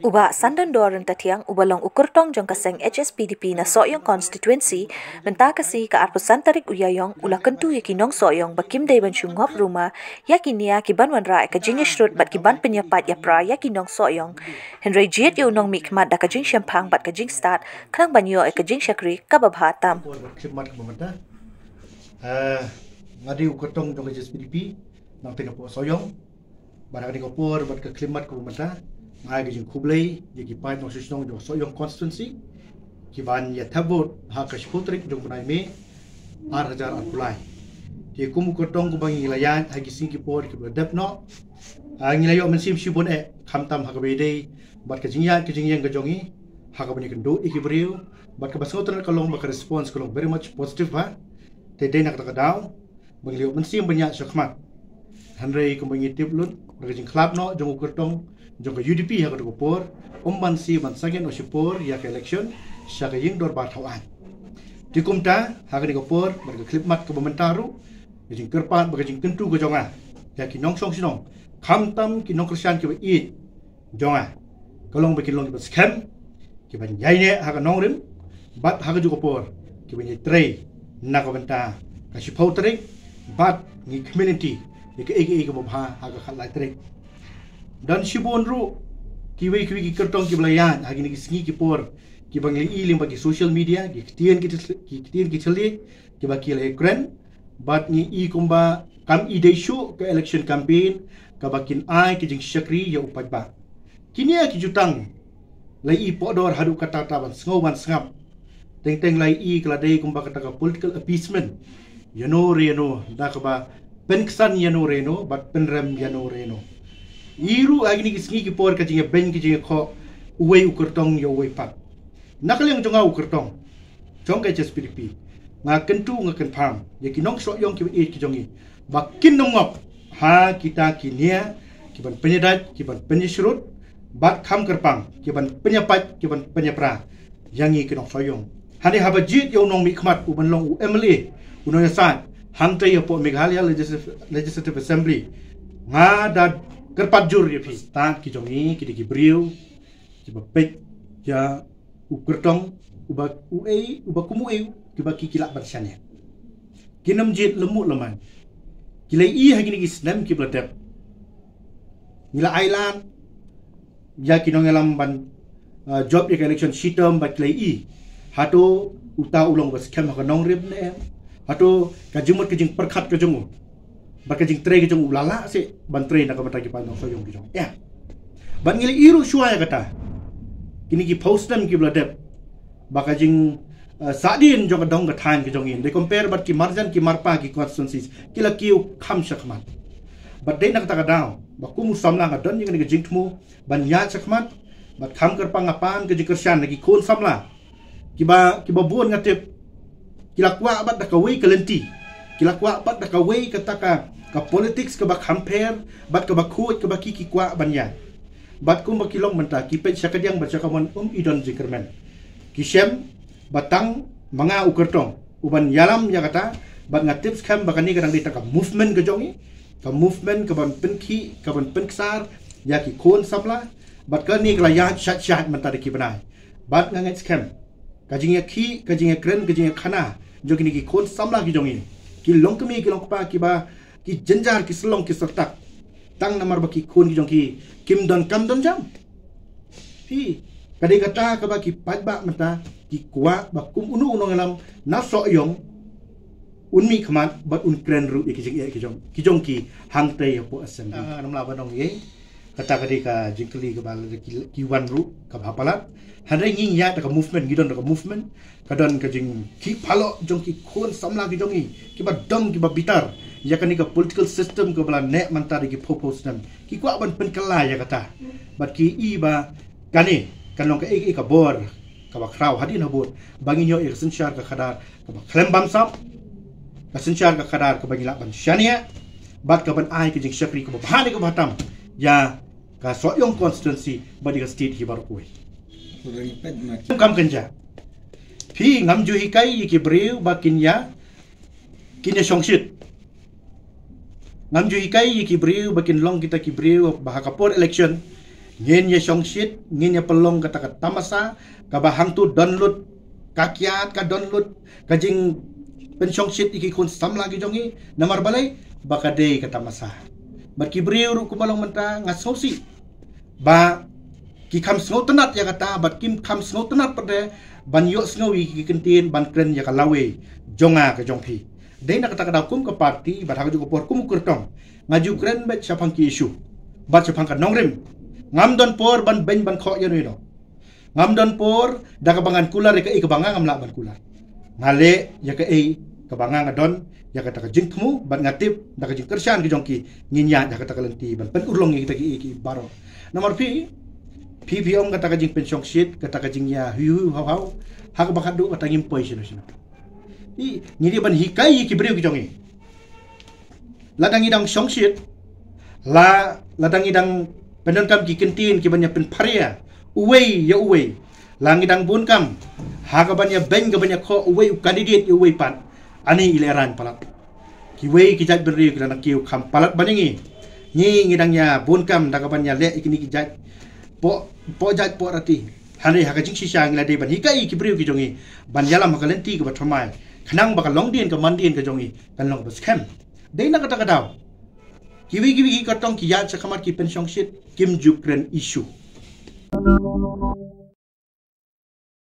Uba sandan doran tatiang ubalong ukurtong jong kaseng HSPDP na soyong constituency menta kasi ka arpusan tarik uyayong ula kentu yakinong soyong bakim day ban syungop rumah yakinia kiban wanra ka jingishrut bat kiban penyapat ya pra yakinong soyong Henry Jit yunong mikmat da ka jing syempang bat ka jing start kanang banyo ka jing syakri ka babhatam ngadi ukurtong jong HSPDP nang tinapo soyong barang ni kopor bat ka klimat ko mata ngai gijing kublai ye ki pai no sisnong jo soyong constituency ki ban ya thabot ha ka sputrik jong banai me 8000 apulai ti kum ko tong ko bangi layan ha gi sing ki por ki dep no ngilayo men sim sibon e kham tam ha ka be dei bat ka jingya ki jingyang ka jongi ha ka bani kendo e ki briu bat ka basotan ka long ba ka response ko long very much positive ha te dei nak ta ka daw bangliyo men sim banya shakmat hanrei ko bangi tip lut ba jing club no jong ko tong jong UDP ha ko por umban si ban sagen o sipor ya ke election sya ka ying dor ba thawan ti kumta ha ka ni ko por bar ka clip mat ko bamentaru jing kerpan ba jing tentu ko jonga ya ki nong song sinong kham tam ki nong kristian ki ba i jonga kolong ba ki long ki ba scam ki ban yai ne ha ka nong rim bat ha ka ju ko por ki ban tre na ko benta ka sipau tre bat ni community ki ege ko ba ha ka khalai tre dan sibon ru kiwi ki kertong ki belayan hagi ni singi ki por ki bangli ilim bagi social media ki tien ki chali ki baki le ekran bat ni i kumba kam ide show ke election campaign ka bakin ai ki jing syakri ya upat ba kinia ki jutang lai i podor hadu kata taban sngowan sngap teng lai i kladei kumba kata ka political appeasement yano reno da ka ba penksan yano reno bat penrem yano reno iru agni kisngi ki por ka jinga ben ki jinga kho uwe ukurtong yo we pat nakaliang jonga ukurtong jongga HSPDP nga kentu nga kenpam ye ki nong so yong ki e ki jongi bakin nongop ha kita kinia ki ban penyedat ki ban penyesrut bat kham kerpang ki ban penyapat ki ban penyapra yangi ki nong so yong hani habajit yo nong mikmat u ban long u emily uno yasat hangte yo po Meghalaya Legislative Assembly nga da kerpat jur ya pi ta ki jongi ki briu ki bapek ya ukertong uba uei uba kumu eu ki baki kilak barsanya kinam jit lemuk leman kilai i hagi ni islam ki bladap mila island ya ki nongelam ban job election shitam ba kilai i hato uta ulong bas kem ha nong rib ne hato ka jumut ki jing perkhat ka jungu baka jing tre ki jong ulala se ban tre na ka mata ki pa no so yong ki jong ya ban ngili iru shua ya kata kini ki postam ki bladep baka jing sadin jong dong ka than ki jong in de compare bat ki marjan ki marpa ki constituencies kila kiu kham shakmat bat de nak ta ka daw ba ku musamla ka don ni jing thmu ban ya shakmat bat kham kar pangapan ke jing kersan ki khon samla ki ba buon ngatep kila kwa bat da ka wei kalenti kila kwa bat da ka wei kata ka politics ka ba compare bat ka ba khut ka ba ki kwa banya bat kum ba kilong menta ki pe syakadiang ba syakamon idon jikermen ki shem batang manga ukertong uban yalam ya kata bat ngatips kham ba kani kadang dita ka movement ka jongi ka movement ka ban penki ka ban penksar ya ki kon samla bat ka ni kala ya chat menta de ki banai bat ngangai scam ka jingya ki ka jingya kren ka jingya khana jogi ni ki kon samla ki jongi ki longkemi ki longpa ki ba ki jenjar ki selong ki sertak tang namar baki khun ki jong ki kim don kam don jam hi kadai kata ka baki pajba mata ki kwa ba kum unu unu ngalam na so yong unmi khamat bat un kren ru ki jong ki hangte po asem namla banong ye kata kadai ka jingkli ka bal ki wan ru ka bhapalat hadai nging ya ka movement gidon ka movement kadon ka jing ki phalo jong ki khon samla ki jongi ki ba dong ki ba bitar ya kan ka political system ka bala ne manta ki propose nam ki kwa ban pen kala ya kata bat ki i ba kani kanong ka ka bor ka ba kraw hadin habot bangin yo sensyar ka khadar ka ba klembam sap ka sensyar ka khadar ka bangila ban syania bat ka ban ai ki jing syakri ka ba bahani ka batam ya ka soyong constituency badi ka state hi bar koi kam kanja phi ngam ju hi kai ki breu bakin ya kini songshit ngam ju ikai ki briu bakin long kita ki briu bahakapor election ngin ya songshit ngin ya pelong kata tamasa ka bahang tu download kakiat ka download ka jing pen songshit iki kun sam lagi jongi namar balai bakade kata masa bat ki briu ru kumalong menta ngasosi ba ki kam sngo tenat ya kata bat kim kam sngo tenat pada ban yo sngo ki kentin ban kren ya kalawe jonga ka jongpi dei nak kata kum ke parti bat haju ko kum kurtong ngaju kren bet sapang ki isu bat sapang ka nongrim ngam don por ban ben ban kho ya no ngam don por da ka bangan kular ka i ka bangang ngam la ban kular ngale ya ka i ka bangang adon ya kata ka jing thmu ban ngatip da ka jing kersan ki jongki nginya ya kata ka lenti ban pen urlong kita ki baro nomor pi om kata ka jing pension sheet kata ka jing ya hu hau hak bakadu kata ngim poi sino i ngiri ban hikai ki breu ki jongi ladang idang song sheet ladang idang penon kam ki kentin ki banya pen paria uwei ya uwei lang idang bun kam hak banya beng ka banya kho uwei candidate uwei pan ani ileran palat ki wei ki jat beri ki nak kiu kham palat banyangi ni ngidangnya bun kam da ka banya le ikini ki jat po jat po rati hane ha ka jing sisa ngila de ban hikai ki breu ki jongi ban yalam ka lenti ka bathmai khanang ba ka long din ka mandin ka jongi kan long bas khem dei na kata kadaw kiwi ki katong ki jat sa kamar ki pension sheet kim jukren issue